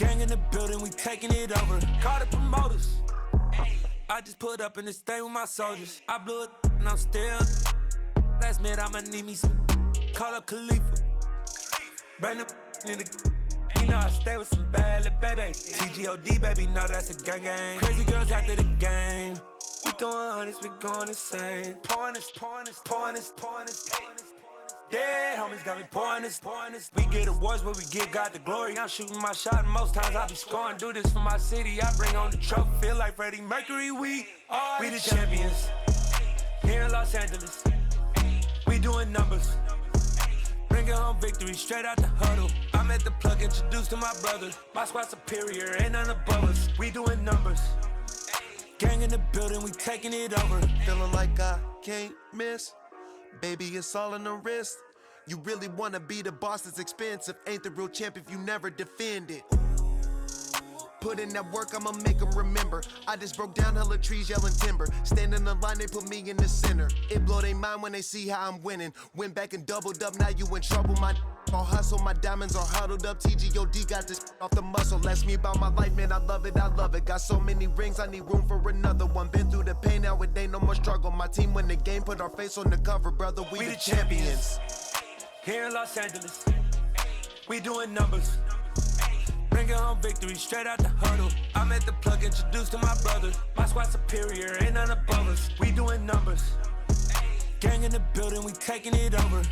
Gang in the building, we taking it over. Call the promoters. I just put up in this thing with my soldiers. I blew it and I'm still. Last minute I'ma need me some. Call up Khalifa. Bring the in the. You know I stay with some bad little baby. TGOD baby, no that's a gang gang. Crazy girls after the game. We throwing hundreds, we going insane. Pouring this. Dead homies got me pouring this. We get awards, but we give God the glory. I'm shooting my shot, and most times I be scoring. Do this for my city, I bring on the trophy. Feel like Freddie Mercury, we the champions. Here in Los Angeles, we doing numbers. Bringing home victory, straight out the huddle. I'm at the plug, introduced to my brother. My squad superior, ain't none above us. We doing numbers. Gang in the building, we taking it over. Feeling like I can't miss. Baby, it's all in the wrist. You really wanna be the boss, it's expensive. Ain't the real champ if you never defend it. Put in that work, I'ma make them remember. I just broke down hella trees, yelling timber. Stand in the line, they put me in the center. It blow their mind when they see how I'm winning. Went back and doubled up, now you in trouble. My all hustle, my diamonds are huddled up. TGOD got this off the muscle. Ask me about my life, man, I love it. Got so many rings, I need room for another one. Been through the pain, now it ain't no more struggle. My team win the game, put our face on the cover, brother. We the champions. Here in Los Angeles, we doing numbers. Bringing home victory, straight out the huddle. I'm at the plug, introduced to my brother. My squad superior, ain't none above us. We doing numbers. Gang in the building, we taking it over.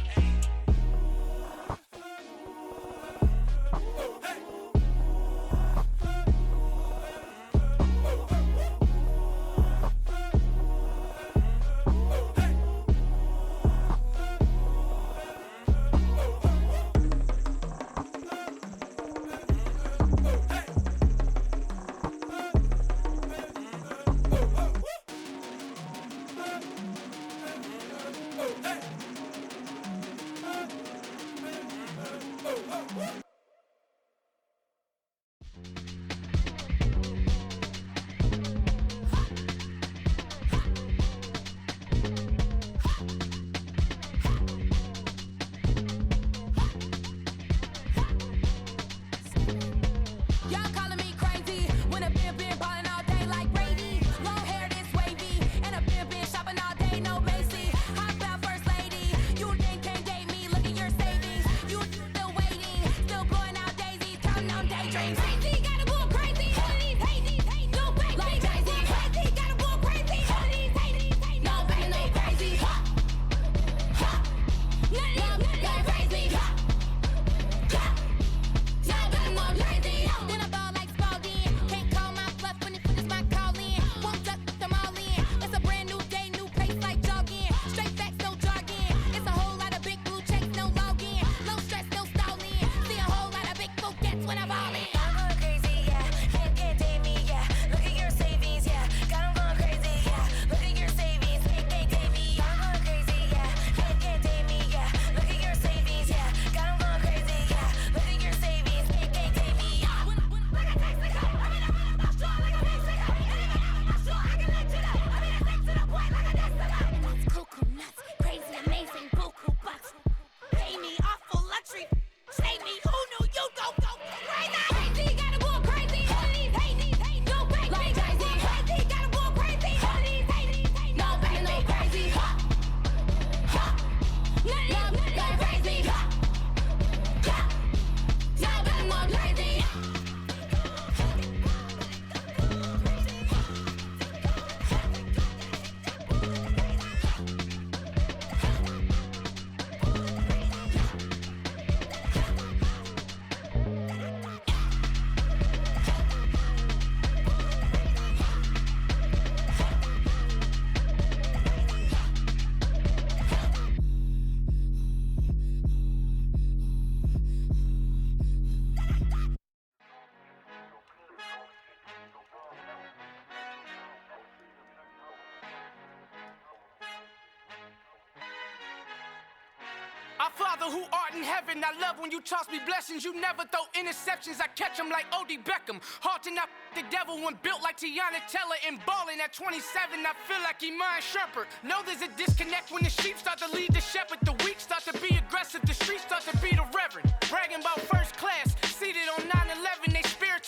Our Father who art in heaven, I love when you toss me blessings. You never throw interceptions, I catch them like O.D. Beckham. Hard to not the devil when built like Tiana Teller and balling at 27, I feel like Iman Shumpert. Know there's a disconnect when the sheep start to lead the shepherd. The weak start to be aggressive, the streets start to be the reverend. Bragging about first class, seated on 9/11, they spirit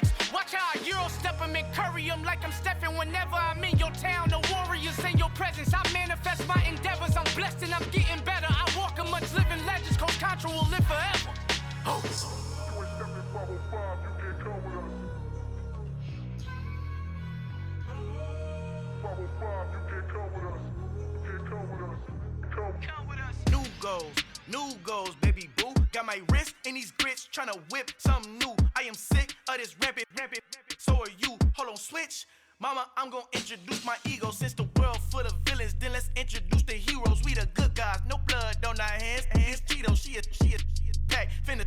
Magics. Watch how I Euro step them and curry them like I'm stepping whenever I'm in your town. The warriors in your presence. I manifest my endeavors. I'm blessed and I'm getting better. I walk amongst living legends. Coach Contra will live forever. Oh. New goals, baby boo. Got my wrist in these grits, tryna whip something new. I am sick of this rampant. So are you. Hold on, switch. Mama, I'm gonna introduce my ego. Since the world full of villains, then let's introduce the heroes. We the good guys, no blood on our hands. It's Tito, she a pack. Finna,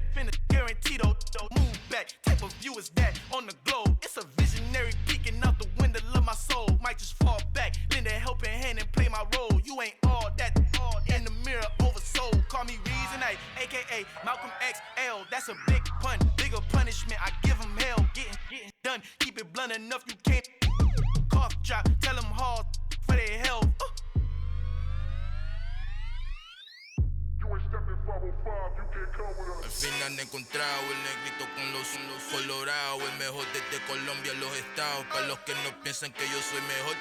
guaranteed don't move back. Type of view is that on the globe? It's a visionary peeking out the window of my soul. Might just fall back, lend a helping hand and play my role. You ain't all that in the mirror oversold. Call me Reason A, aka Malcolm XL. That's a big pun, bigger punishment. I give him hell, getting done. Keep it blunt enough, you can't cough drop. Tell them hard for their health. Al fin han encontrado el negrito con los colorados, el mejor desde Colombia a los estados. Para los que no piensan que yo soy mejor,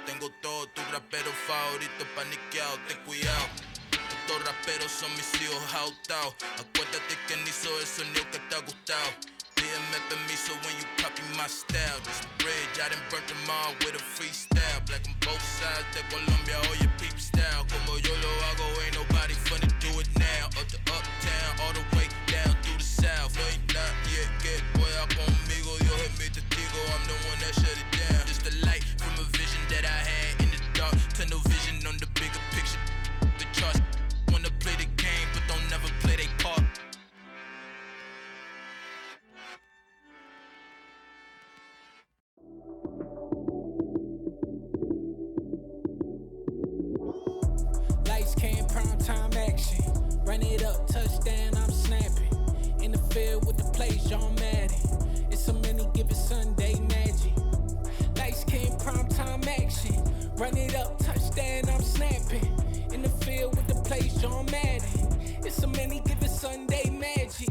tengo todo, tus raperos favoritos paniqueados, ten cuidado. Estos raperos son mis hijos jautados. Acuérdate quien hizo el sonido que te ha gustado. Pídeme permiso when you copy my style. This bridge, I done burnt them all with a freestyle. Black on both sides de Colombia, oye peep style. Como yo lo hago, ain't nobody finna do it now. Up to uptown, all the way down through the south. No hay nadie que pueda conmigo, Dios es mi testigo. I'm the one that shut it down. Just the light from a vision that I had in the dark. Tunnel vision on the bigger picture. The charts wanna play the game, but don't never play their part. Time action, run it up, touchdown, I'm snapping. In the field with the plays, John Madden. It's so many, give it Sunday magic. Lights came prime time action, run it up, touchdown, I'm snapping. In the field with the plays, John Madden. It's so many, give it Sunday magic.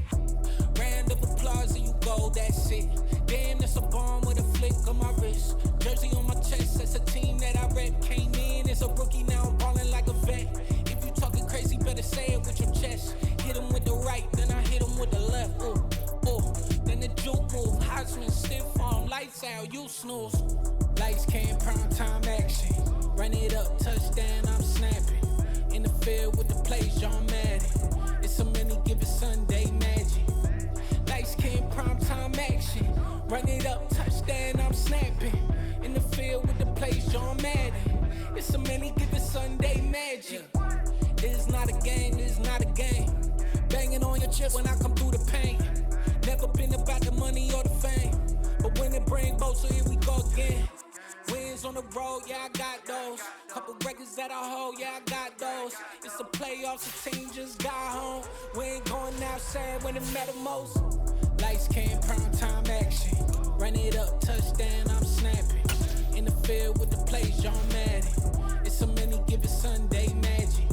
Round of applause and you go, that's it. Damn, that's a bomb with a flick on my wrist. Jersey on my chest, that's a team that I rep. Came in as a rookie, now I'm ballin' like a vet. Talking crazy, better say it with your chest. Hit him with the right, then I hit him with the left. Then the juke move. Heisman stiff arm, lights out, you snooze. Lights came, prime time action. Run it up, touchdown, I'm snapping. In the field with the plays, John Madden. It's so many, give it Sunday magic. Lights came, prime time action. Run it up, touchdown, I'm snapping. In the field with the plays, John Madden. It's so many, give it Sunday magic. This is not a game, this is not a game. Banging on your chest when I come through the pain. Never been about the money or the fame. But when it bring both, so here we go again. Wins on the road, yeah, I got those. Couple records that I hold, yeah, I got those. It's the playoffs, the team just got home. We ain't going outside when it matter most. Lights came, prime time action. Run it up, touchdown, I'm snapping. In the field with the plays, John Madden. It's so many, give it Sunday magic.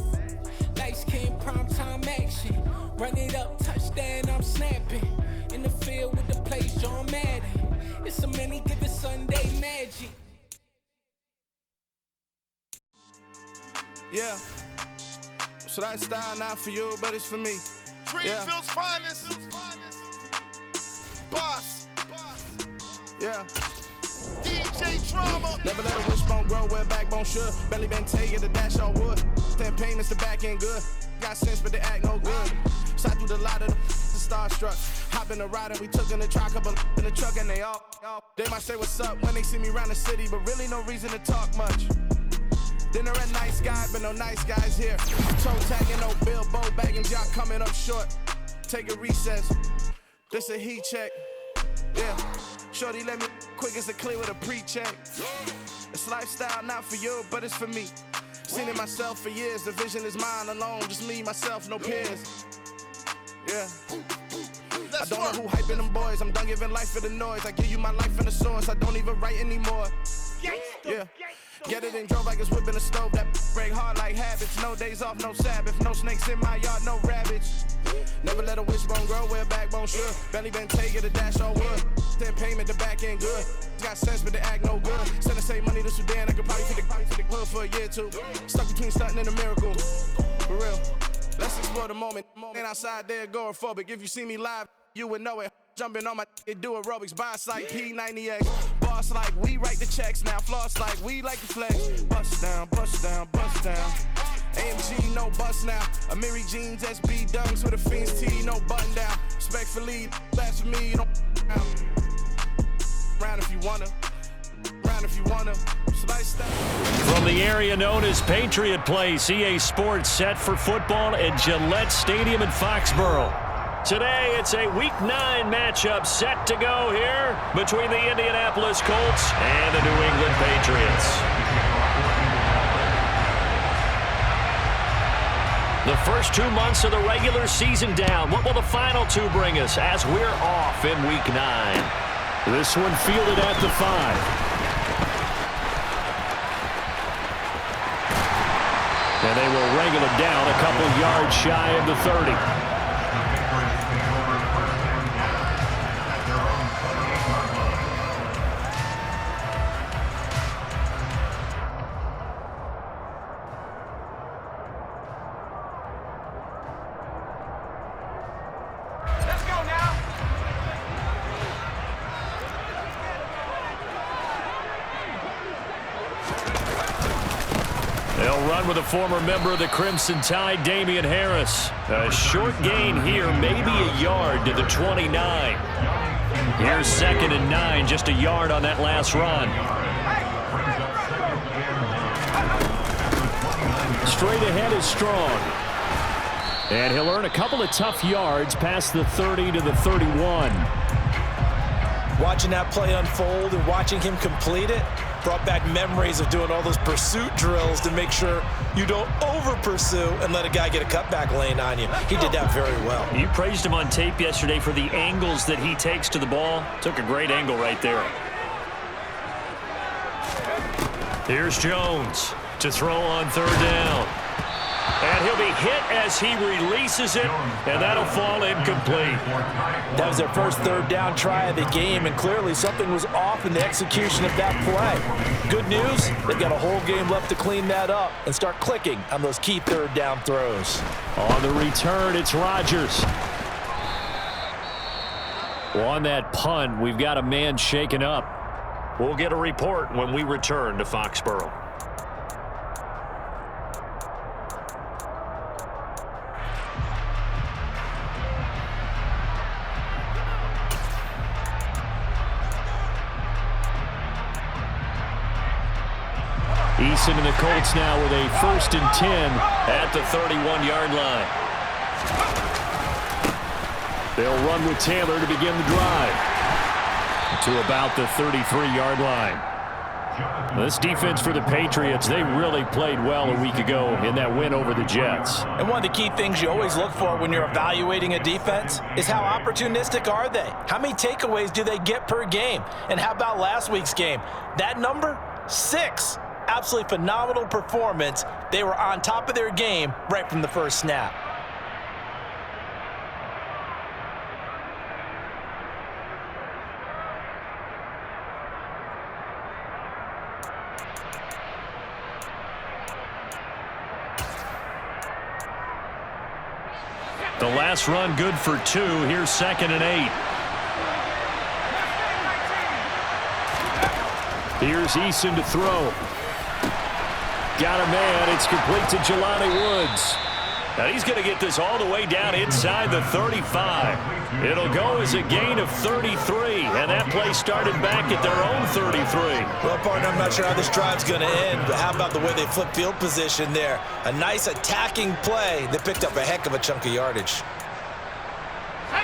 Lights came, prime time action. Run it up, touchdown, I'm snapping. In the field with the plays, John Madden. It's so many, give it Sunday magic. Yeah. So that style not for you, but it's for me. Greenfield's finest. Boss. Yeah. DJ Drama. Never let a wishbone grow where a backbone should. Belly been taken to dash on wood. 10 payments to back end good. Got sense but they act no good. Shot through the lot of the starstruck. Hop in the ride and we took in the truck. Couple in the truck and they all. They might say what's up when they see me around the city, but really no reason to talk much. Dinner at nice guy, but no nice guys here. Toe tagging, no Bilbo bagging, job coming up short. Take a recess. This a heat check. Yeah. Shorty let me quick as a clear with a pre-check. It's lifestyle not for you, but it's for me. Seen it myself for years. The vision is mine alone. Just me, myself, no peers. Yeah. I don't know who hyping them boys. I'm done giving life for the noise. I give you my life and the source. I don't even write anymore. Yeah. Get it and drove like it's whipping a stove. That break hard like habits. No days off, no Sabbath. No snakes in my yard, no rabbits. Never let a wishbone grow where a backbone should. Belly been taking the dash all wood. Then payment, the back end good. Got sense, but they act no good. Send the same money to Sudan, I could probably fit the hood for a year or two. Stuck between stunting and a miracle. For real. Let's explore the moment. Ain't outside there agoraphobic. If you see me live, you would know it. Jumping on my do aerobics, boss like P90X. Boss like we write the checks now. Floss like we like to flex. Bust down, bust down, bust down. AMG, no bust now. Amiri jeans, SB dunks with a Fiends T, no button down. Respectfully, that's for me, you don't round if you wanna. Round if you wanna. From the area known as Patriot Place, EA Sports set for football at Gillette Stadium in Foxborough. Today, it's a Week 9 matchup set to go here between the Indianapolis Colts and the New England Patriots. The first 2 months of the regular season down. What will the final 2 bring us as we're off in Week 9? This one fielded at the 5. And they will wrangle it down a couple yards shy of the 30. With a former member of the Crimson Tide, Damian Harris. A short gain here, maybe a yard to the 29. Here's 2nd and 9, just a yard on that last run. Straight ahead is Strong. And he'll earn a couple of tough yards past the 30 to the 31. Watching that play unfold and watching him complete it brought back memories of doing all those pursuit drills to make sure you don't over-pursue and let a guy get a cutback lane on you. He did that very well. You praised him on tape yesterday for the angles that he takes to the ball. Took a great angle right there. Here's Jones to throw on 3rd down. And he'll be hit as he releases it, and that'll fall incomplete. That was their first 3rd down try of the game, and clearly something was off in the execution of that play. Good news, they've got a whole game left to clean that up and start clicking on those key 3rd down throws. On the return, it's Rodgers. Well, on that punt, we've got a man shaken up. We'll get a report when we return to Foxborough. Eason and the Colts now with a 1st and 10 at the 31-yard line. They'll run with Taylor to begin the drive to about the 33-yard line. This defense for the Patriots, they really played well a week ago in that win over the Jets. And one of the key things you always look for when you're evaluating a defense is how opportunistic are they? How many takeaways do they get per game? And how about last week's game? That number, 6. Absolutely phenomenal performance. They were on top of their game right from the first snap. The last run good for 2. Here's 2nd and 8. Here's Eason to throw. Got a man. It's complete to Jelani Woods. Now he's going to get this all the way down inside the 35. It'll go as a gain of 33, and that play started back at their own 33. Well, partner, I'm not sure how this drive's going to end, but how about the way they flip field position there? A nice attacking play that picked up a heck of a chunk of yardage.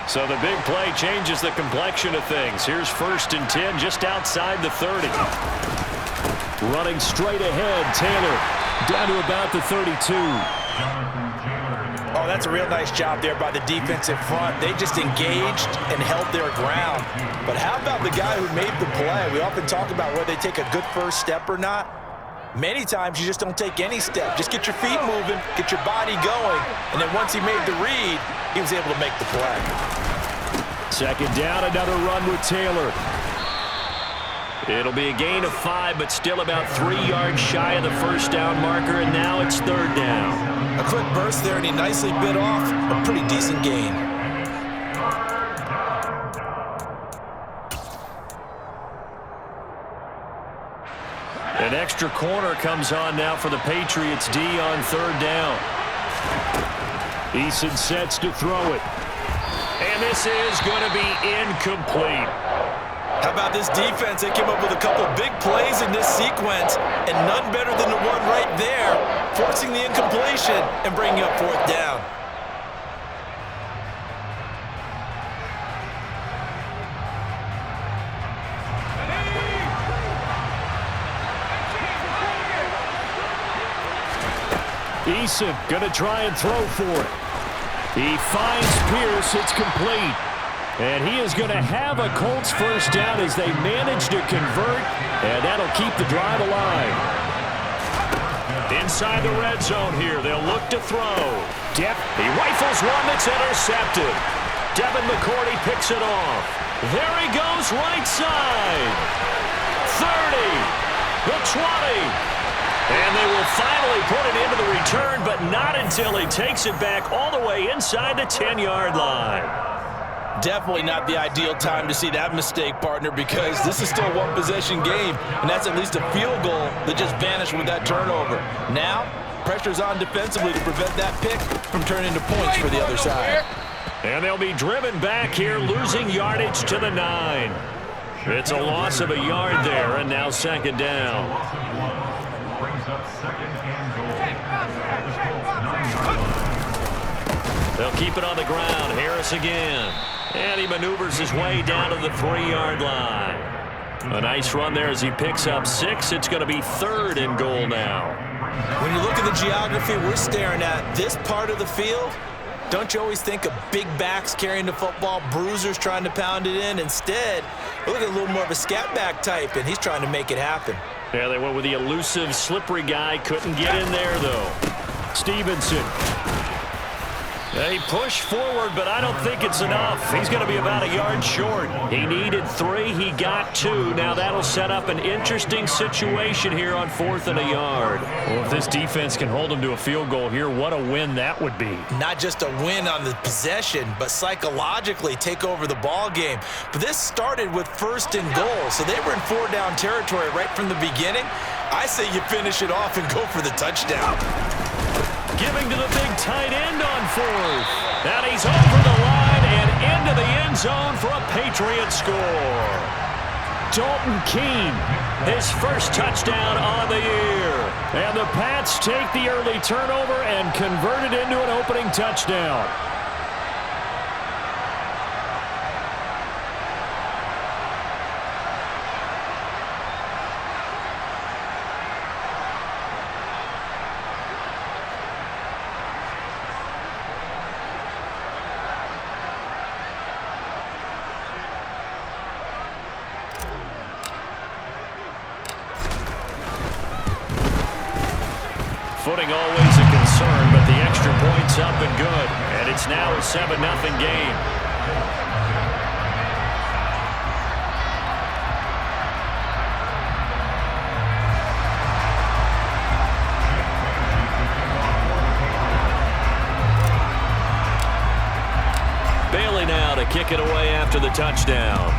So the big play changes the complexion of things. Here's 1st and 10 just outside the 30. Running straight ahead, Taylor down to about the 32. Oh, that's a real nice job there by the defensive front. They just engaged and held their ground. But how about the guy who made the play? We often talk about whether they take a good first step or not. Many times you just don't take any step. Just get your feet moving, get your body going, and then once he made the read, he was able to make the play. Second down, another run with Taylor. It'll be a gain of 5, but still about 3 yards shy of the first down marker, and now it's third down. A quick burst there, and he nicely bit off a pretty decent gain. An extra corner comes on now for the Patriots D on third down. Eason sets to throw it. And this is going to be incomplete. How about this defense? They came up with a couple big plays in this sequence, and none better than the one right there, forcing the incompletion and bringing up fourth down. Eason going to try and throw for it. He finds Pierce. It's complete. And he is going to have a Colts first down as they manage to convert, and that'll keep the drive alive. Inside the red zone here, they'll look to throw. He rifles one that's intercepted. Devin McCourty picks it off. There he goes right side. 30, the 20. And they will finally put it into the return, but not until he takes it back all the way inside the 10-yard line. Definitely not the ideal time to see that mistake, partner, because this is still a one-possession game, and that's at least a field goal that just vanished with that turnover. Now, pressure's on defensively to prevent that pick from turning into points for the other side. And they'll be driven back here, losing yardage to the 9. It's a loss of a yard there, and now second down. They'll keep it on the ground. Harris again. And he maneuvers his way down to the 3-yard line. A nice run there as he picks up 6. It's going to be third and goal now. When you look at the geography we're staring at, this part of the field, don't you always think of big backs carrying the football, bruisers trying to pound it in? Instead, look at a little more of a scat back type, and he's trying to make it happen. Yeah, they went with the elusive, slippery guy. Couldn't get in there, though. Stevenson. They push forward, but I don't think it's enough. He's going to be about a yard short. He needed 3. He got 2. Now that'll set up an interesting situation here on 4th and a yard. Well, if this defense can hold them to a field goal here, what a win that would be. Not just a win on the possession, but psychologically take over the ball game. But this started with 1st and goal, so they were in 4-down territory right from the beginning. I say you finish it off and go for the touchdown. Giving to the big tight end on 4th. And he's over the line and into the end zone for a Patriot score. Dalton Keene, his first touchdown on the year. And the Pats take the early turnover and convert it into an opening touchdown. Footing always a concern, but the extra point's up and good. And it's now a 7-0 game. Bailey now to kick it away after the touchdown.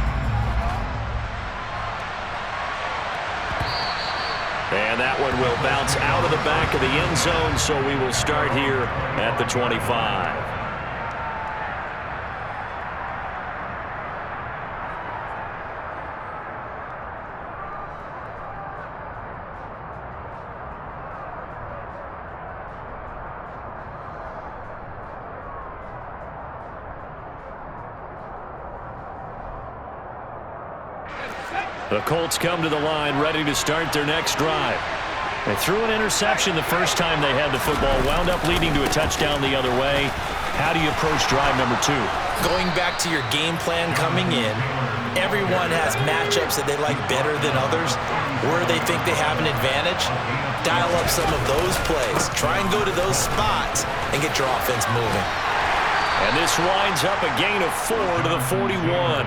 And that one will bounce out of the back of the end zone, so we will start here at the 25. The Colts come to the line ready to start their next drive. They threw an interception the first time they had the football, wound up leading to a touchdown the other way. How do you approach drive number 2? Going back to your game plan coming in, Everyone has matchups that they like better than others. Where they think they have an advantage, dial up some of those plays. Try and go to those spots and get your offense moving. And this winds up a gain of 4 to the 41.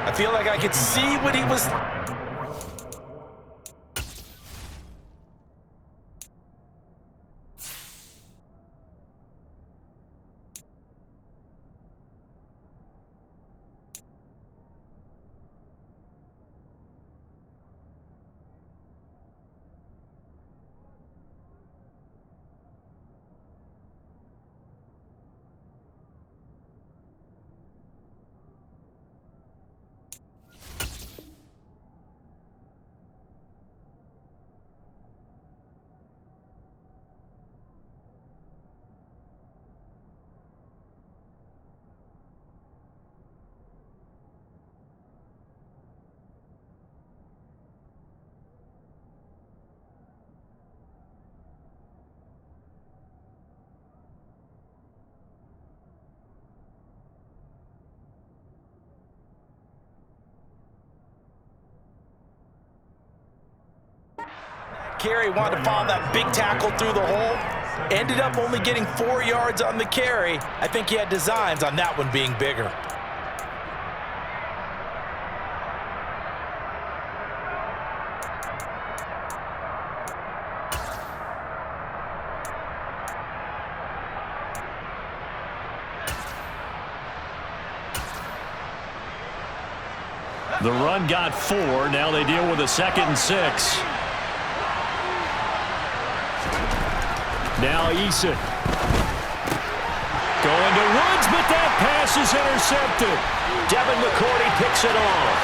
I feel like I could see what he was... Carry wanted to follow that big tackle through the hole. Ended up only getting 4 yards on the carry. I think he had designs on that one being bigger. The run got 4. Now they deal with a 2nd and 6. Now Eason. Going to Woods, but that pass is intercepted. Devin McCourty picks it off.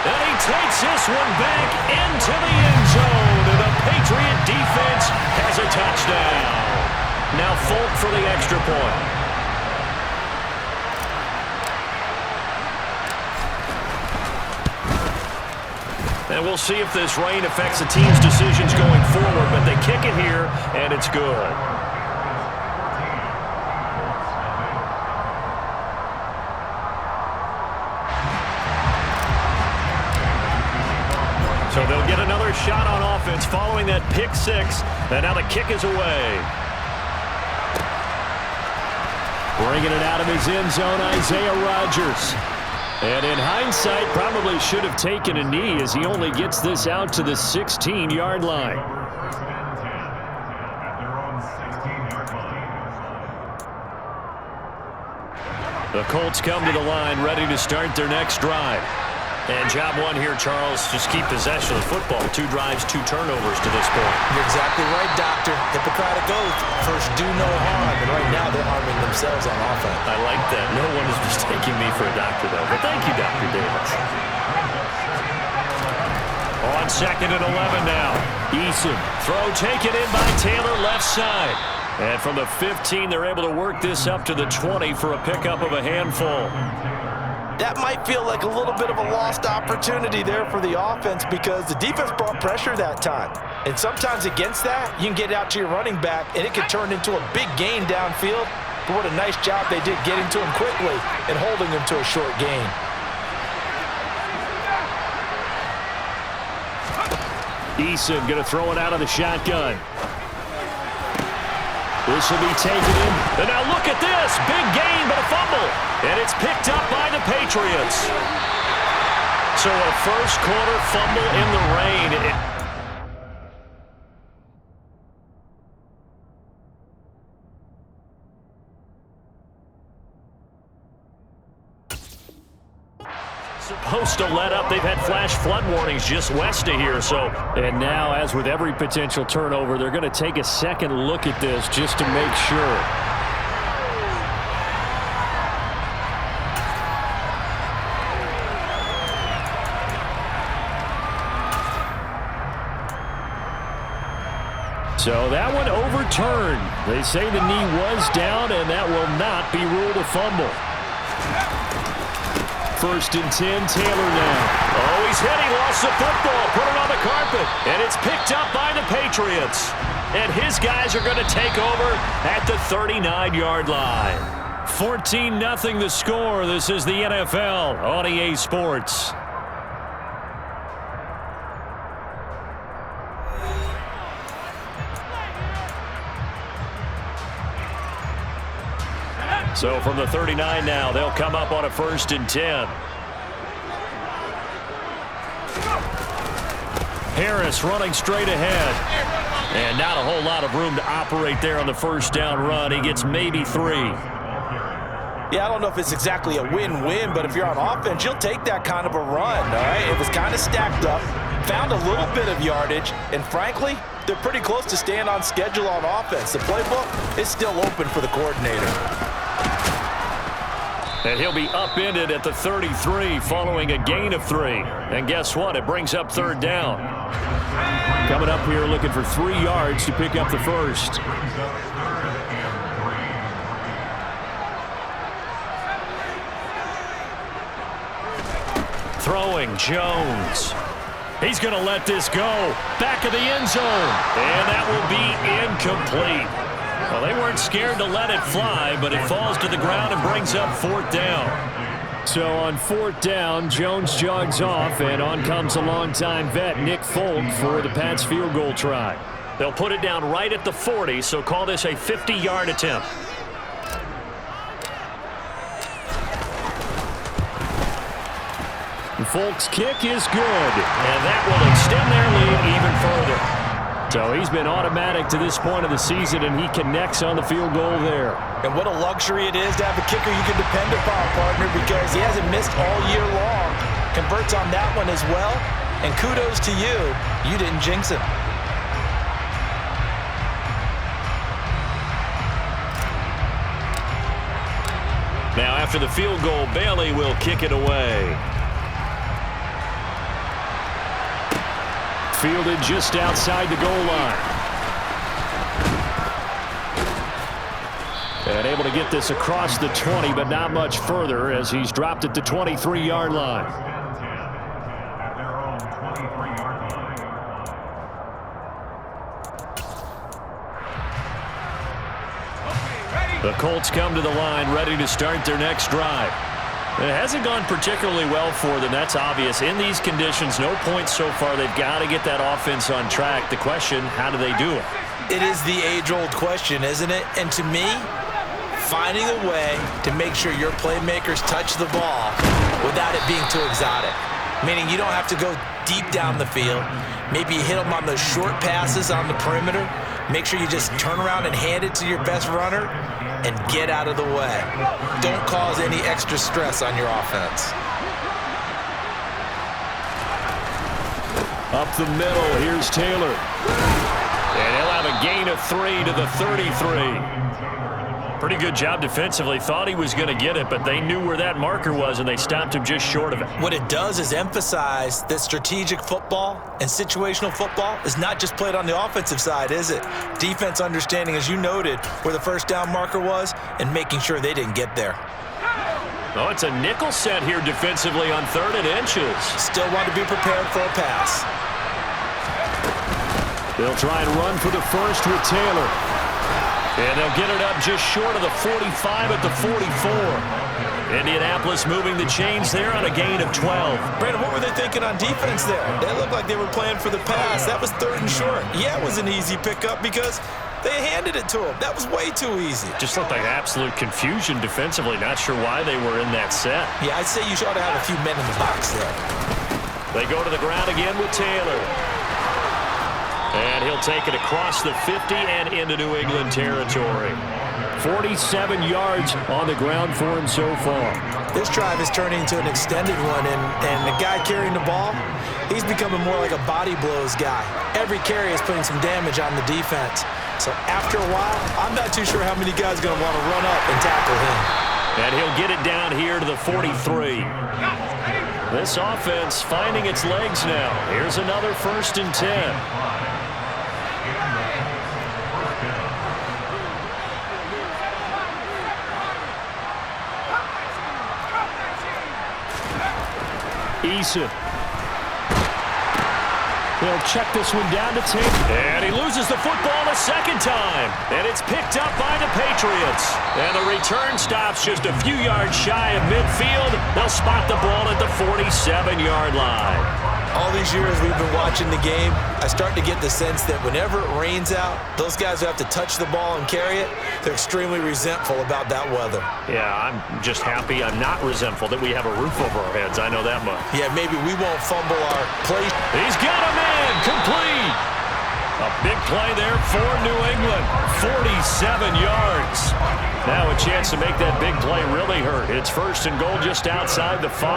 And he takes this one back into the end zone. And the Patriot defense has a touchdown. Now Folk for the extra point. And we'll see if this rain affects the team's decisions going forward, but they kick it here, and it's good. So they'll get another shot on offense following that pick 6, and now the kick is away. Bringing it out of his end zone, Isaiah Rodgers. And in hindsight, probably should have taken a knee as he only gets this out to the 16-yard line. The Colts come to the line, ready to start their next drive. And job one here, Charles, just keep possession of the football. 2 drives, 2 turnovers to this point. You're exactly right, Doctor. Hippocratic oath. First, do no harm. And right now, they're harming themselves on offense. I like that. No one is mistaking me for a doctor, though. But thank you, Dr. Davis. On 2nd and 11 now. Eason. Throw taken in by Taylor, left side. And from the 15, they're able to work this up to the 20 for a pickup of a handful. That might feel like a little bit of a lost opportunity there for the offense because the defense brought pressure that time. And sometimes against that, you can get out to your running back, and it could turn into a big gain downfield. But what a nice job they did getting to him quickly and holding him to a short gain. Eason going to throw it out of the shotgun. This will be taken in. And now look at this. Big gain, but a fumble. And it's picked up by the Patriots. So a first-quarter fumble in the rain. Supposed to let up. They've had flash flood warnings just west of here. And now, as with every potential turnover, they're going to take a second look at this just to make sure. So that one overturned. They say the knee was down, and that will not be ruled a fumble. 1st and 10, Taylor now. Oh, he's hit. He lost the football. Put it on the carpet. And it's picked up by the Patriots. And his guys are going to take over at the 39-yard line. 14-0 the score. This is the NFL on EA Sports. So from the 39 now, they'll come up on a 1st and 10. Harris running straight ahead. And not a whole lot of room to operate there on the 1st down run. He gets maybe 3. Yeah, I don't know if it's exactly a win-win, but if you're on offense, you'll take that kind of a run, all right? It was kind of stacked up, found a little bit of yardage, and frankly, they're pretty close to staying on schedule on offense. The playbook is still open for the coordinator. And he'll be upended at the 33 following a gain of 3. And guess what? It brings up 3rd down. Coming up here looking for 3 yards to pick up the 1st. Throwing Jones. He's going to let this go. Back of the end zone. And that will be incomplete. Well, they weren't scared to let it fly, but it falls to the ground and brings up 4th down. So on 4th down, Jones jogs off, and on comes a longtime vet, Nick Folk, for the Pats field goal try. They'll put it down right at the 40, so call this a 50-yard attempt. Folk's kick is good, and that will extend their lead even further. So he's been automatic to this point of the season, and he connects on the field goal there. And what a luxury it is to have a kicker you can depend upon, partner, because he hasn't missed all year long. Converts on that one as well, and kudos to you. You didn't jinx him. Now after the field goal, Bailey will kick it away. Fielded just outside the goal line. And able to get this across the 20, but not much further as he's dropped at the 23-yard line. The Colts come to the line ready to start their next drive. It hasn't gone particularly well for them. That's obvious. In these conditions, no points so far. They've got to get that offense on track. The question, how do they do it? It is the age-old question, isn't it? And to me, finding a way to make sure your playmakers touch the ball without it being too exotic. Meaning you don't have to go deep down the field. Maybe you hit them on those short passes on the perimeter. Make sure you just turn around and hand it to your best runner and get out of the way. Don't cause any extra stress on your offense. Up the middle, here's Taylor. And he'll have a gain of 3 to the 33. Pretty good job defensively. Thought he was going to get it, but they knew where that marker was, and they stopped him just short of it. What it does is emphasize that strategic football and situational football is not just played on the offensive side, is it? Defense understanding, as you noted, where the 1st down marker was and making sure they didn't get there. Oh, it's a nickel set here defensively on 3rd and inches. Still want to be prepared for a pass. They'll try and run for the 1st with Taylor. And they'll get it up just short of the 45 at the 44. Indianapolis moving the chains there on a gain of 12. Brandon, what were they thinking on defense there? They looked like they were playing for the pass. That was 3rd and short. Yeah, it was an easy pickup because they handed it to him. That was way too easy. Just looked like absolute confusion defensively. Not sure why they were in that set. Yeah, I'd say you ought to have a few men in the box there. They go to the ground again with Taylor. And he'll take it across the 50 and into New England territory. 47 yards on the ground for him so far. This drive is turning into an extended one, and the guy carrying the ball, he's becoming more like a body blows guy. Every carry is putting some damage on the defense. So after a while, I'm not too sure how many guys are going to want to run up and tackle him. And he'll get it down here to the 43. This offense finding its legs now. Here's another 1st and 10. Eason. He'll check this one down to tape. And he loses the football a second time. And it's picked up by the Patriots. And the return stops just a few yards shy of midfield. They'll spot the ball at the 47-yard line. All these years we've been watching the game, I start to get the sense that whenever it rains out, those guys who have to touch the ball and carry it, they're extremely resentful about that weather. Yeah, I'm just happy I'm not resentful that we have a roof over our heads. I know that much. Yeah, maybe we won't fumble our play. He's got a man complete. A big play there for New England. 47 yards. Now a chance to make that big play really hurt. It's first and goal just outside the 5.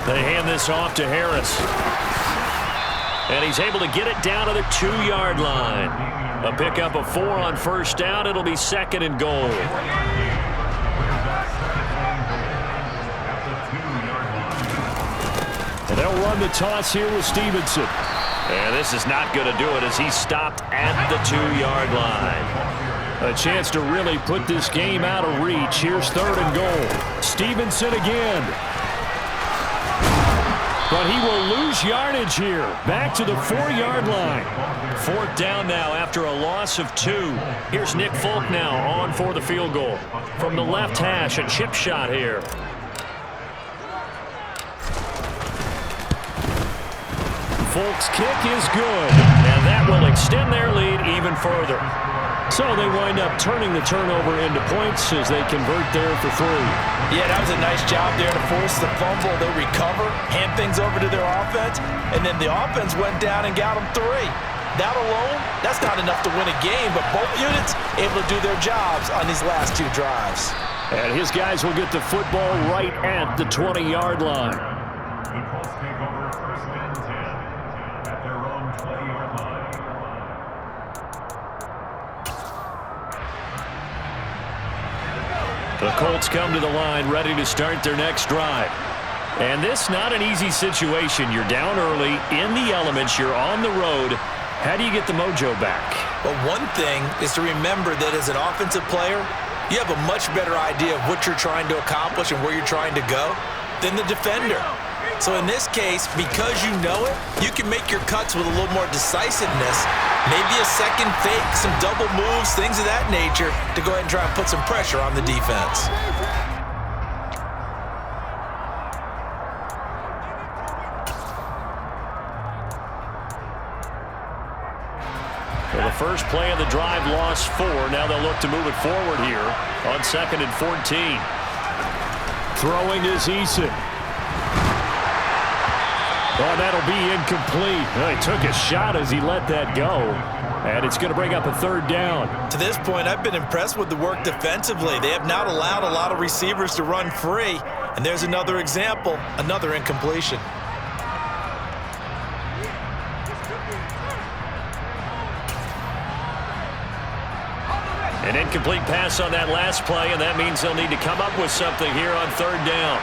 They hand this off to Harris. And he's able to get it down to the 2-yard line. A pickup of 4 on first down. It'll be second and goal. And they'll run the toss here with Stevenson. And this is not going to do it as he's stopped at the 2-yard line. A chance to really put this game out of reach. Here's third and goal. Stevenson again. But he will lose yardage here. Back to the 4-yard line. Fourth down now after a loss of 2. Here's Nick Folk now on for the field goal. From the left hash, a chip shot here. Folk's kick is good. And that will extend their lead even further. So they wind up turning the turnover into points as they convert there for 3. Yeah, that was a nice job there to force the fumble. They'll recover, hand things over to their offense, and then the offense went down and got them 3. That alone, that's not enough to win a game, but both units able to do their jobs on these last 2 drives. And his guys will get the football right at the 20-yard line. The Colts come to the line ready to start their next drive. And this not an easy situation. You're down early, in the elements, you're on the road. How do you get the mojo back? Well, one thing is to remember that as an offensive player, you have a much better idea of what you're trying to accomplish and where you're trying to go than the defender. So in this case, because you know it, you can make your cuts with a little more decisiveness. Maybe a second fake, some double moves, things of that nature to go ahead and try and put some pressure on the defense. Well, the first play of the drive lost 4. Now they'll look to move it forward here on 2nd and 14. Throwing is Eason. Oh, that'll be incomplete. Well, he took a shot as he let that go. And it's going to bring up a 3rd down. To this point, I've been impressed with the work defensively. They have not allowed a lot of receivers to run free. And there's another example, another incompletion. An incomplete pass on that last play, and that means they'll need to come up with something here on 3rd down.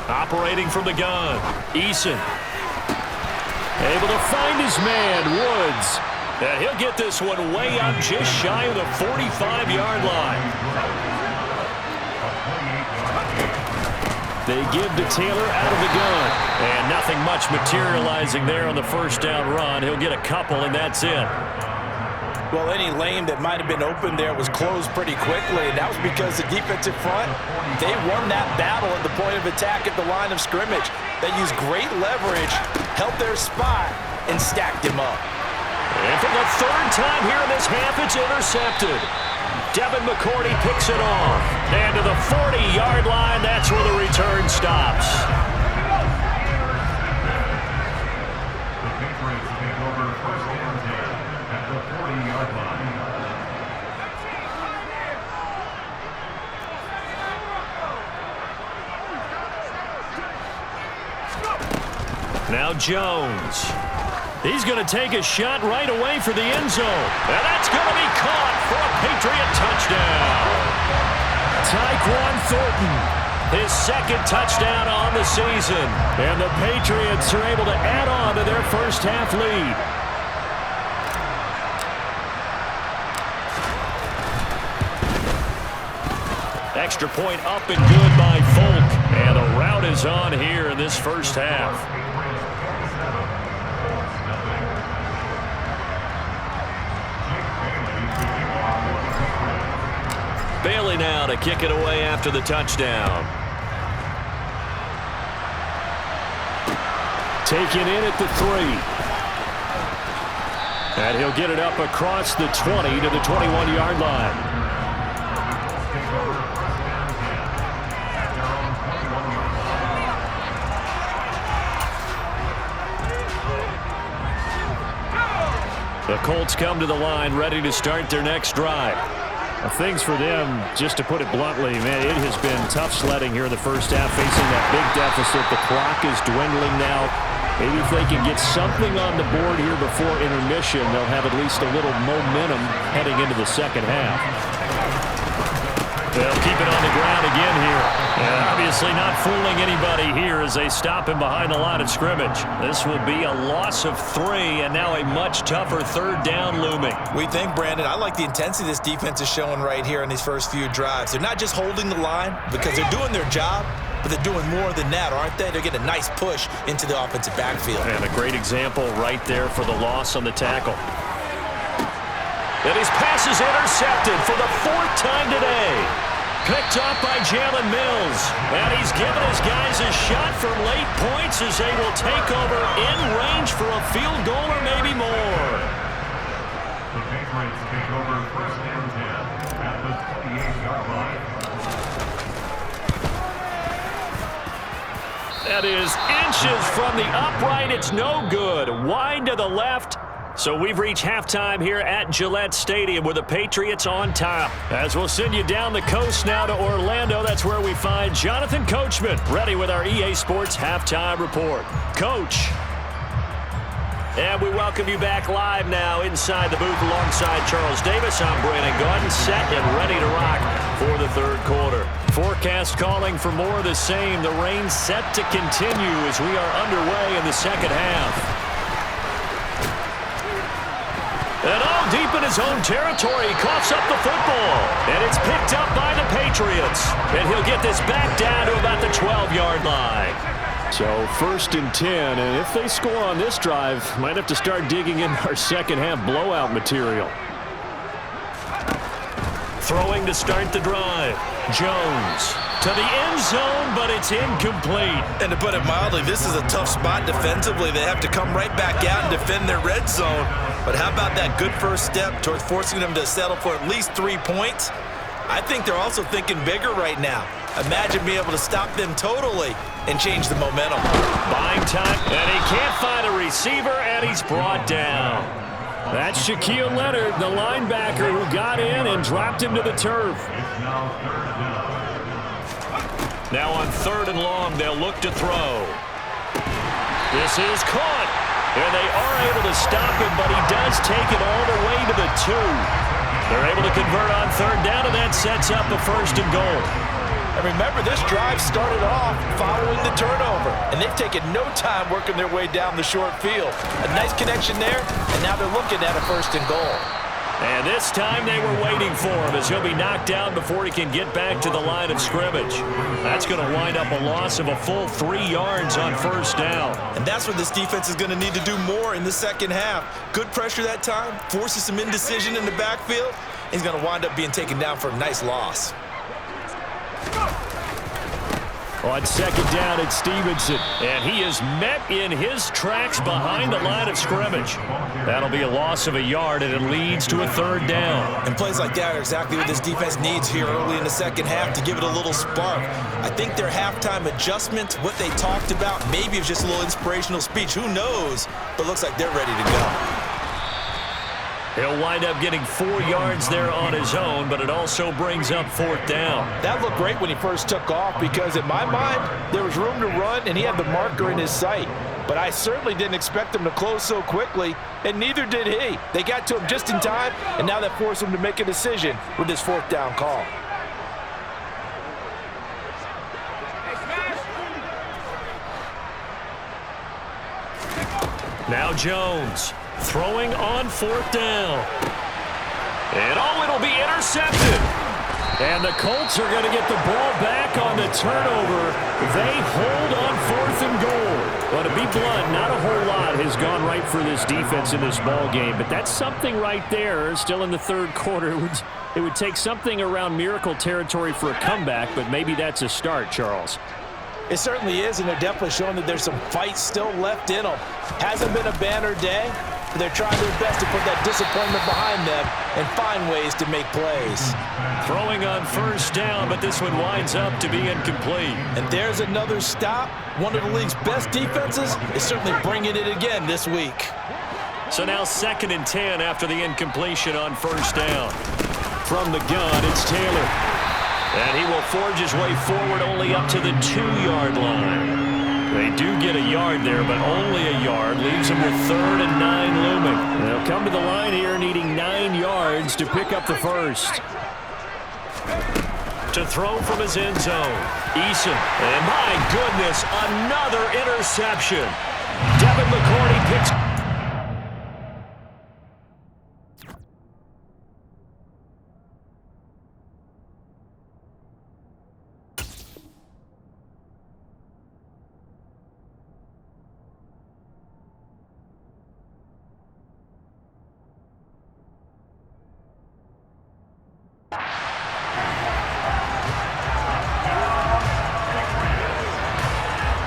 Operating from the gun, Eason. Able to find his man, Woods. And he'll get this one way up just shy of the 45-yard line. They give to Taylor out of the gun. And nothing much materializing there on the first down run. He'll get a couple, and that's it. Well, any lane that might have been open there was closed pretty quickly, and that was because the defensive front, they won that battle at the point of attack at the line of scrimmage. They used great leverage, held their spot, and stacked him up. And for the 3rd time here in this half, it's intercepted. Devin McCourty picks it off. And to the 40-yard line, that's where the return stops. Now Jones. He's going to take a shot right away for the end zone. And that's going to be caught for a Patriot touchdown. Tyquan Thornton, his 2nd touchdown on the season. And the Patriots are able to add on to their first half lead. extra point up and good by Folk. And the rout is on here in this first half. Bailey now to kick it away after the touchdown. Taken in at the 3. And he'll get it up across the 20 to the 21-yard line. The Colts come to the line ready to start their next drive. Things for them, just to put it bluntly, man, it has been tough sledding here in the first half, facing that big deficit. The clock is dwindling now. Maybe if they can get something on the board here before intermission, they'll have at least a little momentum heading into the second half. They'll keep it on the ground again here. And obviously not fooling anybody here as they stop him behind the line of scrimmage. This will be a loss of 3, and now a much tougher third down looming. We think, Brandon, I like the intensity this defense is showing right here in these first few drives. They're not just holding the line because they're doing their job, but they're doing more than that, aren't they? They're getting a nice push into the offensive backfield. And a great example right there for the loss on the tackle. And his pass is intercepted for the 4th time today. Picked up by Jalen Mills. And he's given his guys a shot for late points as they will take over in range for a field goal or maybe more. The Patriots take over first and 10 at the 28-yard line. That is inches from the upright. It's no good. Wide to the left. So we've reached halftime here at Gillette Stadium with the Patriots on top. As we'll send you down the coast now to Orlando, that's where we find Jonathan Coachman, ready with our EA Sports Halftime Report. Coach. And we welcome you back live now inside the booth alongside Charles Davis. I'm Brandon Gaudin, set and ready to rock for the third quarter. Forecast calling for more of the same. The rain set to continue as we are underway in the second half. And all deep in his own territory, coughs up the football. And it's picked up by the Patriots. And he'll get this back down to about the 12-yard line. So 1st and 10, and if they score on this drive, might have to start digging in our second half blowout material. Throwing to start the drive. Jones to the end zone, but it's incomplete. And to put it mildly, this is a tough spot defensively. They have to come right back out and defend their red zone. But how about that good first step towards forcing them to settle for at least 3 points? I think they're also thinking bigger right now. Imagine being able to stop them totally and change the momentum. Buying time, and he can't find a receiver, and he's brought down. That's Shaquille Leonard, the linebacker, who got in and dropped him to the turf. Now on 3rd and long, they'll look to throw. This is caught, and they are able to stop him, but he does take it all the way to the 2. They're able to convert on 3rd down, and that sets up a 1st and goal. And remember, this drive started off following the turnover, and they've taken no time working their way down the short field. A nice connection there, and now they're looking at a 1st and goal. And this time they were waiting for him as he'll be knocked down before he can get back to the line of scrimmage. That's going to wind up a loss of a full 3 yards on 1st down. And that's where this defense is going to need to do more in the second half. Good pressure that time, forces some indecision in the backfield. He's going to wind up being taken down for a nice loss. On 2nd down, it's Stevenson, and he is met in his tracks behind the line of scrimmage. That'll be a loss of a yard, and it leads to a 3rd down. And plays like that are exactly what this defense needs here early in the second half to give it a little spark. I think their halftime adjustment, what they talked about, maybe it's just a little inspirational speech. Who knows? But looks like they're ready to go. He'll wind up getting 4 yards there on his own, but it also brings up 4th down. That looked great when he first took off because, in my mind, there was room to run, and he had the marker in his sight. But I certainly didn't expect him to close so quickly, and neither did he. They got to him just in time, and now that forced him to make a decision with this 4th down call. Now Jones. Throwing on 4th down. And it'll be intercepted. And the Colts are going to get the ball back on the turnover. They hold on 4th and goal. But to be blunt, not a whole lot has gone right for this defense in this ball game. But that's something right there. Still in the third quarter. It would take something around miracle territory for a comeback, but maybe that's a start, Charles. It certainly is, and they're definitely showing that there's some fight still left in them. Hasn't been a banner day, but they're trying their best to put that disappointment behind them and find ways to make plays. Throwing on first down, but this one winds up to be incomplete. And there's another stop. One of the league's best defenses is certainly bringing it again this week. So now 2nd and 10 after the incompletion on first down. From the gun, it's Taylor. And he will forge his way forward only up to the 2-yard line. They do get a yard there, but only a yard. Leaves them with 3rd and 9 looming. They'll come to the line here needing 9 yards to pick up the first. To throw from his end zone. Eason. And my goodness, another interception. Devin McCourty picks.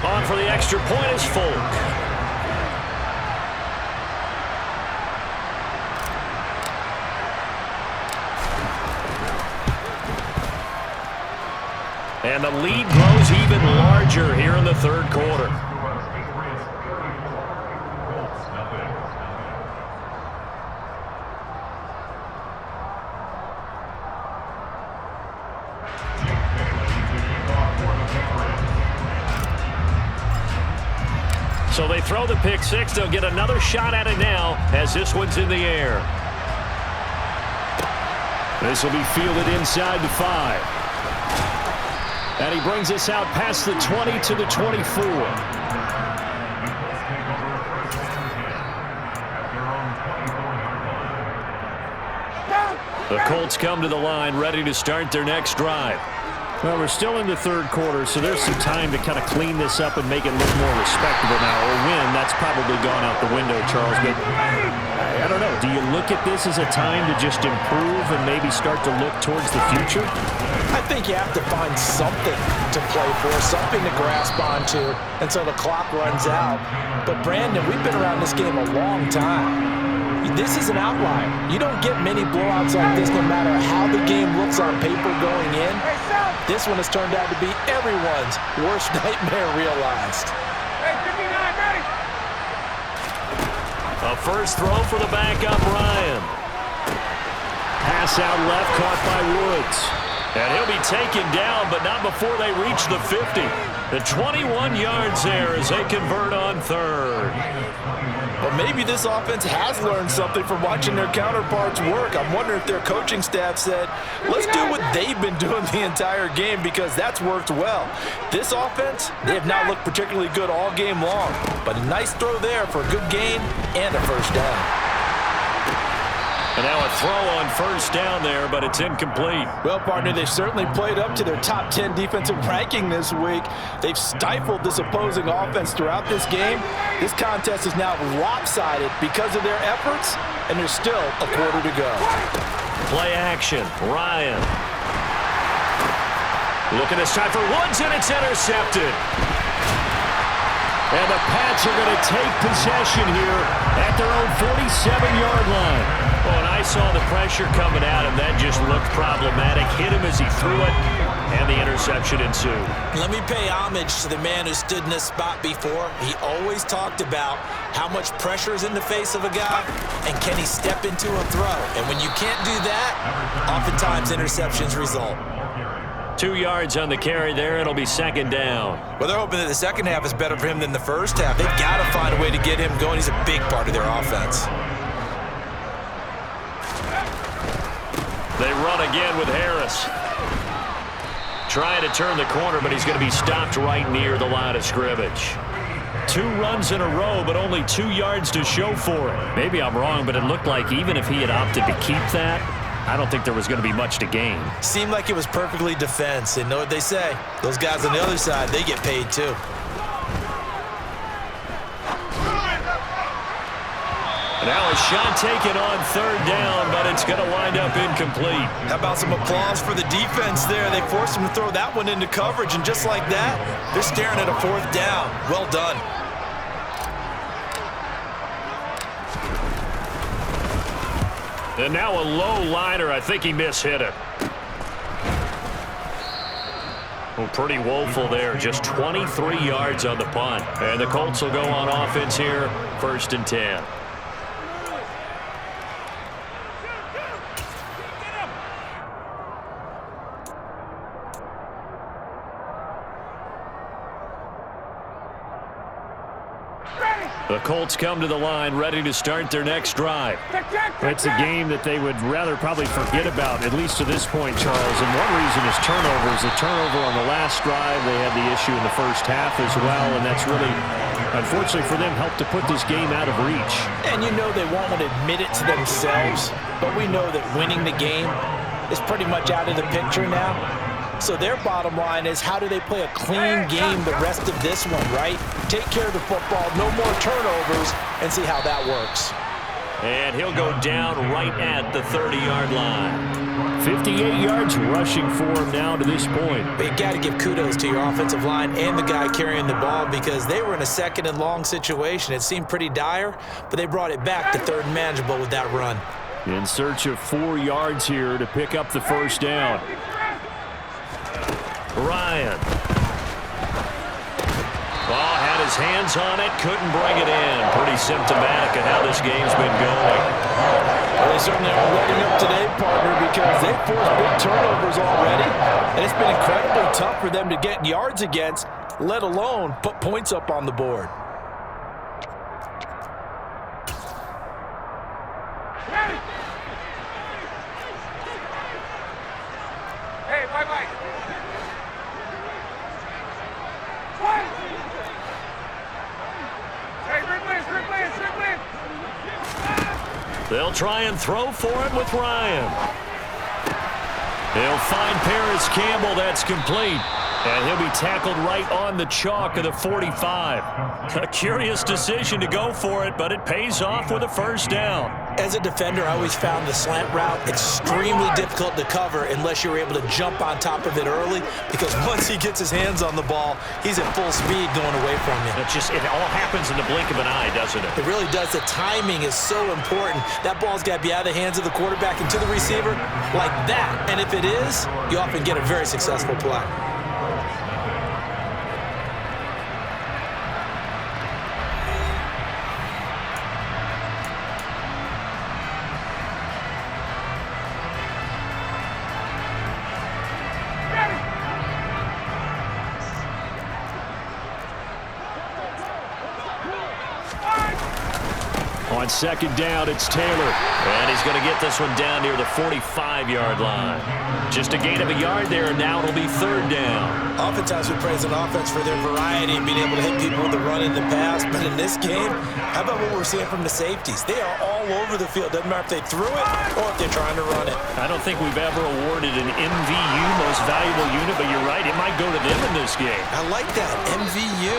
On for the extra point is Folk. And the lead grows even larger here in the third quarter. So they throw the pick six. They'll get another shot at it now as this one's in the air. This will be fielded inside the 5. And he brings us out past the 20 to the 24. The Colts come to the line ready to start their next drive. Well, we're still in the third quarter, so there's some time to kind of clean this up and make it look more respectable now. Or win, that's probably gone out the window, Charles. But I don't know. Do you look at this as a time to just improve and maybe start to look towards the future? I think you have to find something to play for, something to grasp onto until the clock runs out. But, Brandon, we've been around this game a long time. This is an outlier. You don't get many blowouts like this no matter how the game looks on paper going in. This one has turned out to be everyone's worst nightmare realized. A first throw for the backup, Ryan. Pass out left, caught by Woods. And he'll be taken down, but not before they reach the 50. The 21 yards there as they convert on third. Well, maybe this offense has learned something from watching their counterparts work. I'm wondering if their coaching staff said, let's do what they've been doing the entire game because that's worked well. This offense, they have not looked particularly good all game long, but a nice throw there for a good gain and a first down. And now a throw on first down there, but it's incomplete. Well, partner, they've certainly played up to their top 10 defensive ranking this week. They've stifled this opposing offense throughout this game. This contest is now lopsided because of their efforts, and there's still a quarter to go. Play action, Ryan. Looking this time for Woods, and it's intercepted. And the Pats are going to take possession here at their own 47-yard line. Well, and I saw the pressure coming at him. That just looked problematic. Hit him as he threw it, and the interception ensued. Let me pay homage to the man who stood in this spot before. He always talked about how much pressure is in the face of a guy, and can he step into a throw. And when you can't do that, oftentimes interceptions result. 2 yards on the carry there. It'll be second down. Well, they're hoping that the second half is better for him than the first half. They've got to find a way to get him going. He's a big part of their offense. They run again with Harris. Trying to turn the corner, but he's going to be stopped right near the line of scrimmage. 2 runs in a row, but only 2 yards to show for it. Maybe I'm wrong, but it looked like even if he had opted to keep that, I don't think there was going to be much to gain. Seemed like it was perfectly defense. And know what they say? Those guys on the other side, they get paid too. Now a shot taken on third down, but it's going to wind up incomplete. How about some applause for the defense there? They forced him to throw that one into coverage, and just like that, they're staring at a fourth down. Well done. And now a low liner. I think he mishit it. Well, pretty woeful there. Just 23 yards on the punt. And the Colts will go on offense here, 1st and 10. The Colts come to the line, ready to start their next drive. It's a game that they would rather probably forget about, at least to this point, Charles. And one reason is turnovers. The turnover on the last drive, they had the issue in the first half as well, and that's really, unfortunately for them, helped to put this game out of reach. And you know they won't admit it to themselves, but we know that winning the game is pretty much out of the picture now. So their bottom line is, how do they play a clean game the rest of this one, right? Take care of the football, no more turnovers, and see how that works. And he'll go down right at the 30-yard line. 58 yards rushing for him now to this point. But you got to give kudos to your offensive line and the guy carrying the ball, because they were in a 2nd and long situation. It seemed pretty dire, but they brought it back to 3rd and manageable with that run. In search of 4 yards here to pick up the first down. Ryan. Ball had his hands on it, couldn't bring it in. Pretty symptomatic of how this game's been going. Well, they certainly are letting up today, partner, because they've forced big turnovers already, and it's been incredibly tough for them to get yards against, let alone put points up on the board. Hey, bye-bye. They'll try and throw for him with Ryan. They'll find Paris Campbell. That's complete. And he'll be tackled right on the chalk of the 45. A curious decision to go for it, but it pays off with a first down. As a defender, I always found the slant route extremely difficult to cover unless you're able to jump on top of it early, because once he gets his hands on the ball, he's at full speed going away from you. It all happens in the blink of an eye, doesn't it? It really does. The timing is so important. That ball's got to be out of the hands of the quarterback and to the receiver like that. And if it is, you often get a very successful play. On 2nd down, it's Taylor. And he's going to get this one down near the 45-yard line. Just a gain of a yard there, and now it'll be 3rd down. Oftentimes we praise an offense for their variety and being able to hit people with the run in the pass. But in this game, how about what we're seeing from the safeties? They are all over the field. Doesn't matter if they threw it or if they're trying to run it. I don't think we've ever awarded an MVU, most valuable unit, but you're right, it might go to them in this game. I like that, MVU.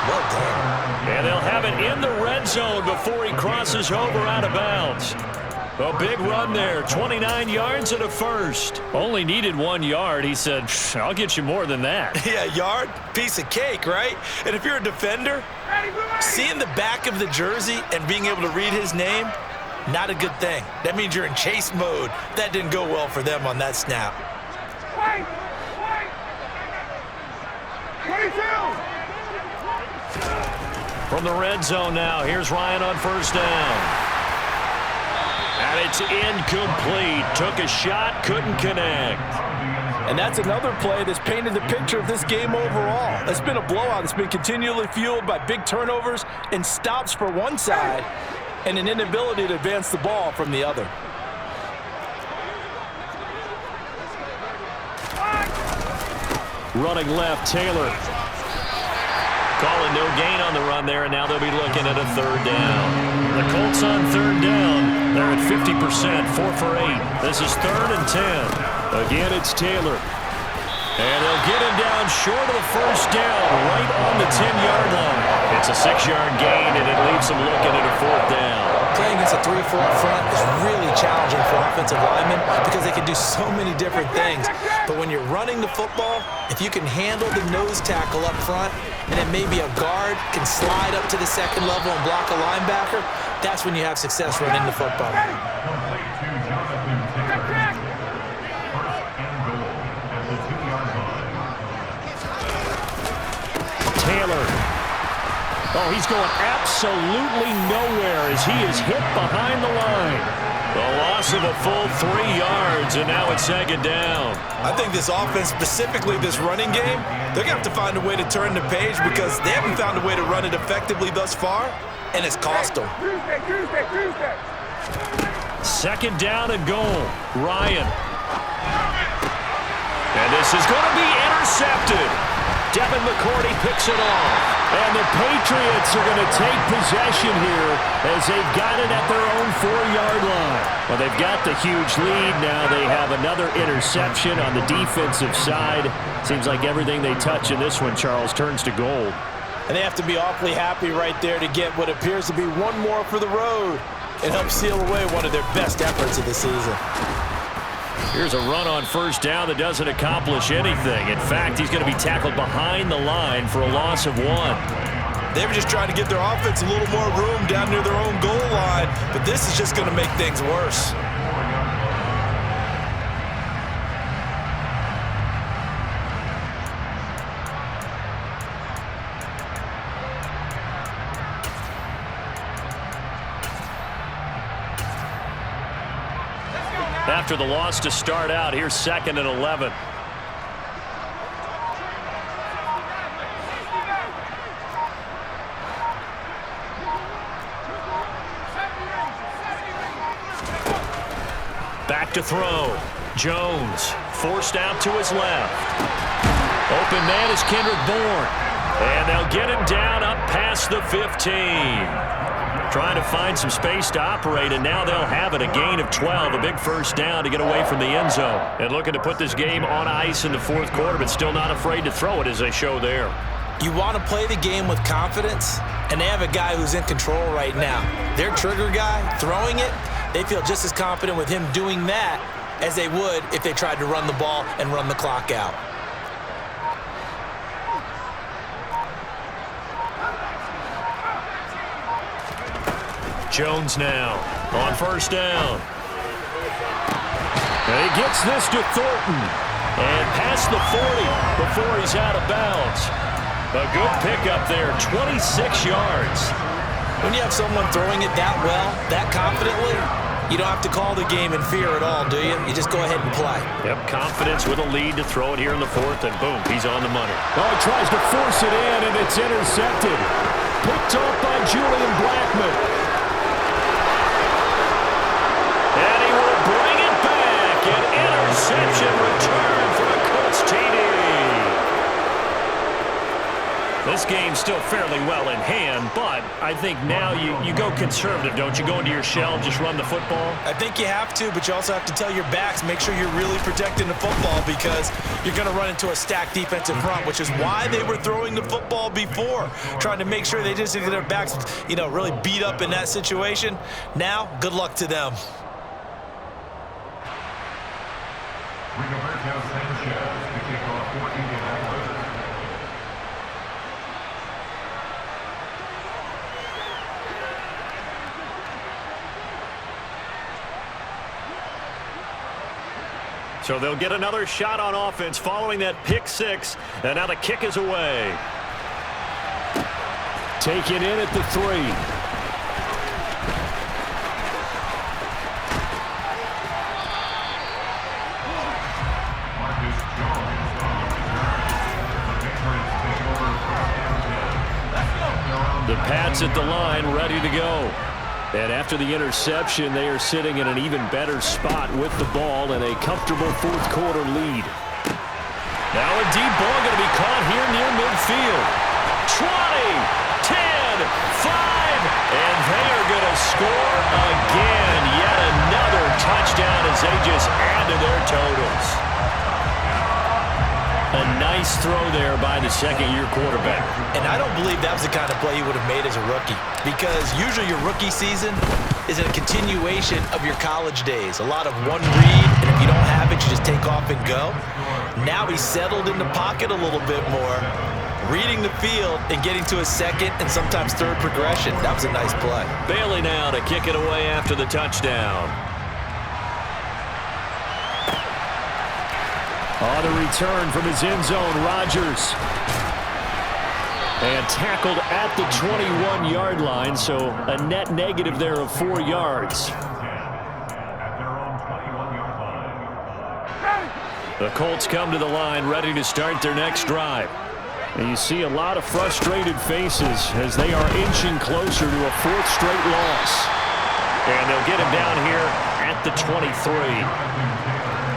Well done. And they'll have it in the red zone before he crosses over out of bounds. A big run there, 29 yards and a first. Only needed 1 yard. He said, I'll get you more than that. Yeah, yard, piece of cake, right? And if you're a defender, seeing the back of the jersey and being able to read his name, not a good thing. That means you're in chase mode. That didn't go well for them on that snap. 22! From the red zone now, here's Ryan on 1st down. And it's incomplete. Took a shot, couldn't connect. And that's another play that's painted the picture of this game overall. It's been a blowout. It's been continually fueled by big turnovers and stops for one side and an inability to advance the ball from the other. Running left, Taylor. Calling no gain on the run there, and now they'll be looking at a 3rd down. The Colts on 3rd down. They're at 50%, 4 for 8. This is 3rd and 10. Again, it's Taylor. And they'll get him down short of the first down, right on the 10-yard line. It's a 6-yard gain, and it leaves them looking at a 4th down. Playing against a 3-4 front is really challenging for offensive linemen because they can do so many different things. But when you're running the football, if you can handle the nose tackle up front, and then maybe a guard can slide up to the 2nd level and block a linebacker, that's when you have success running the football. Taylor. Oh, he's going absolutely nowhere as he is hit behind the line. The loss of a full 3 yards, and now it's 2nd down. I think this offense, specifically this running game, they're going to have to find a way to turn the page because they haven't found a way to run it effectively thus far, and it's cost them. 2nd down and goal. Ryan. And this is going to be intercepted. Devin McCourty picks it off. And the Patriots are going to take possession here as they've got it at their own 4-yard line. Well, they've got the huge lead. Now they have another interception on the defensive side. Seems like everything they touch in this one, Charles, turns to gold. And they have to be awfully happy right there to get what appears to be one more for the road and help seal away one of their best efforts of the season. Here's a run on 1st down that doesn't accomplish anything. In fact, he's going to be tackled behind the line for a loss of 1. They were just trying to get their offense a little more room down near their own goal line, but this is just going to make things worse. After the loss to start out, here's 2nd and 11. Back to throw. Jones forced out to his left. Open man is Kendrick Bourne. And they'll get him down up past the 15. Trying to find some space to operate, and now they'll have it. A gain of 12, a big 1st down to get away from the end zone. And looking to put this game on ice in the 4th quarter, but still not afraid to throw it as they show there. You want to play the game with confidence, and they have a guy who's in control right now. Their trigger guy, throwing it, they feel just as confident with him doing that as they would if they tried to run the ball and run the clock out. Jones now on 1st down. And he gets this to Thornton. And past the 40 before he's out of bounds. A good pickup there, 26 yards. When you have someone throwing it that well, that confidently, you don't have to call the game in fear at all, do you? You just go ahead and play. Yep, confidence with a lead to throw it here in the 4th, and boom, he's on the money. Oh, he tries to force it in, and it's intercepted. Picked off by Julian Blackman. And he will bring it back. An interception return for a Colts TD. This game's still fairly well in hand, but I think now you go conservative, don't you? Go into your shell, just run the football? I think you have to, but you also have to tell your backs, make sure you're really protecting the football because you're going to run into a stacked defensive front, which is why they were throwing the football before, trying to make sure they just get their backs, really beat up in that situation. Now, good luck to them. So they'll get another shot on offense following that pick 6, and now the kick is away. Taken in at the 3. The Pats at the line, ready to go. And after the interception, they are sitting in an even better spot with the ball and a comfortable 4th quarter lead. Now a deep ball going to be caught here near midfield. 20, 10, 5, and they are going to score again. Yet nice throw there by the second-year quarterback. And I don't believe that was the kind of play he would have made as a rookie, because usually your rookie season is a continuation of your college days. A lot of one read, and if you don't have it, you just take off and go. Now he's settled in the pocket a little bit more, reading the field and getting to a second and sometimes third progression. That was a nice play. Bailey now to kick it away after the touchdown. On the return from his end zone, Rodgers. And tackled at the 21-yard line, so a net negative there of 4 yards. The Colts come to the line, ready to start their next drive. And you see a lot of frustrated faces as they are inching closer to a 4th straight loss. And they'll get him down here at the 23.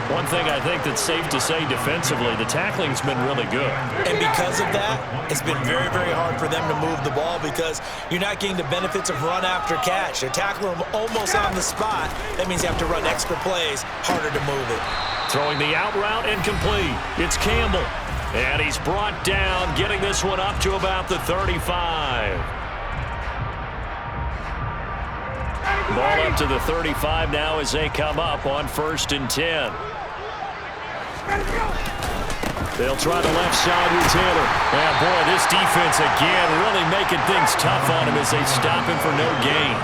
One thing I think that's safe to say defensively, the tackling's been really good. And because of that, it's been very, very hard for them to move the ball because you're not getting the benefits of run after catch. They're tackling them almost on the spot. That means you have to run extra plays, harder to move it. Throwing the out route incomplete. It's Campbell. And he's brought down, getting this one up to about the 35. Ball up to the 35 now as they come up on 1st and 10. They'll try the left side with Taylor. And boy, this defense again really making things tough on him as they stop him for no gain.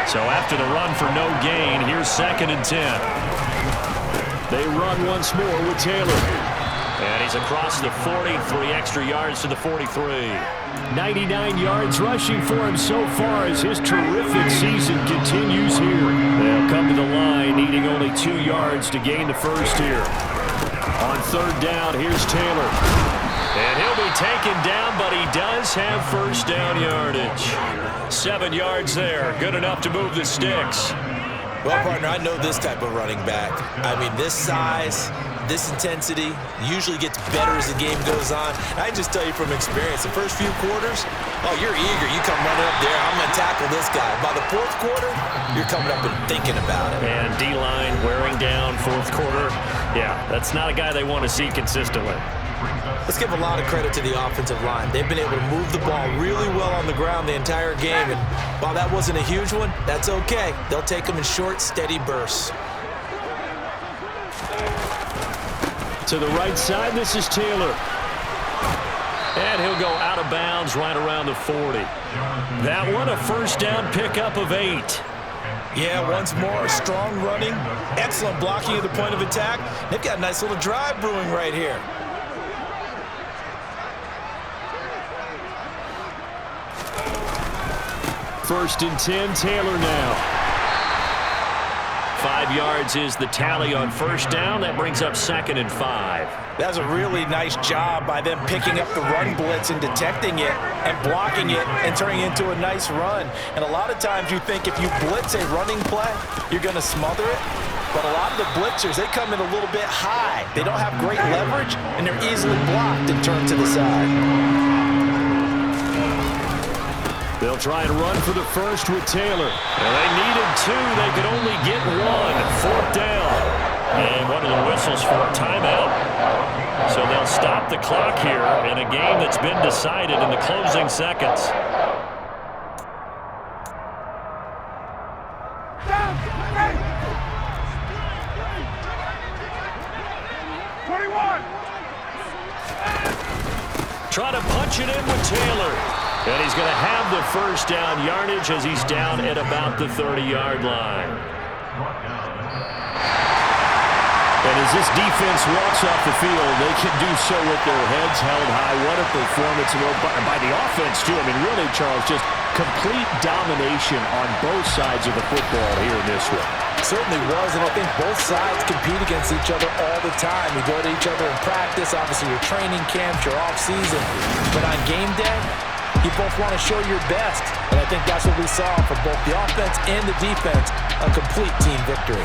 So after the run for no gain, here's 2nd and 10. They run once more with Taylor. And he's across the 40, 3 extra yards to the 43. 99 yards rushing for him so far as his terrific season continues here. They'll come to the line needing only 2 yards to gain the first here. On 3rd down, here's Taylor. And he'll be taken down, but he does have 1st down yardage. 7 yards there, good enough to move the sticks. Well, partner, I know this type of running back. I mean, this size, this intensity usually gets better as the game goes on. I can just tell you from experience, the first few quarters, oh, you're eager. You come running up there, I'm going to tackle this guy. By the 4th quarter, you're coming up and thinking about it. And D-line wearing down 4th quarter. Yeah, that's not a guy they want to see consistently. Let's give a lot of credit to the offensive line. They've been able to move the ball really well on the ground the entire game. And while that wasn't a huge one, that's okay. They'll take them in short, steady bursts. To the right side, this is Taylor. And he'll go out of bounds right around the 40. That one, a 1st down pickup of 8. Yeah, once more, strong running, excellent blocking at the point of attack. They've got a nice little drive brewing right here. First and 10, Taylor now. 5 yards is the tally on 1st down. That brings up 2nd and 5. That's a really nice job by them picking up the run blitz and detecting it and blocking it and turning it into a nice run. And a lot of times you think if you blitz a running play, you're going to smother it. But a lot of the blitzers, they come in a little bit high. They don't have great leverage, and they're easily blocked and turned to the side. They'll try and run for the 1st with Taylor. And they needed 2. They could only get 1. 4th down. And one of the whistles for a timeout. So they'll stop the clock here in a game that's been decided in the closing seconds. Try to punch it in with Taylor. And he's going to have the 1st down yardage as he's down at about the 30-yard line. And as this defense walks off the field, they can do so with their heads held high. What a performance by the offense, too. I mean, really, Charles, just complete domination on both sides of the football here in this one. Certainly was, and I think both sides compete against each other all the time. You go to each other in practice, obviously your training camps, your off-season. But on game day, you both want to show your best, and I think that's what we saw from both the offense and the defense, a complete team victory.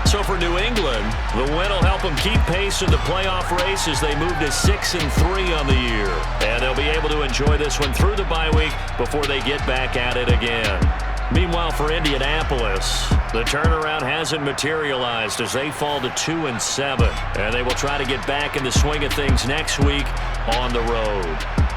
So for New England, the win will help them keep pace in the playoff race as they move to 6-3 on the year. And they'll be able to enjoy this one through the bye week before they get back at it again. Meanwhile, for Indianapolis, the turnaround hasn't materialized as they fall to 2-7. And they will try to get back in the swing of things next week on the road.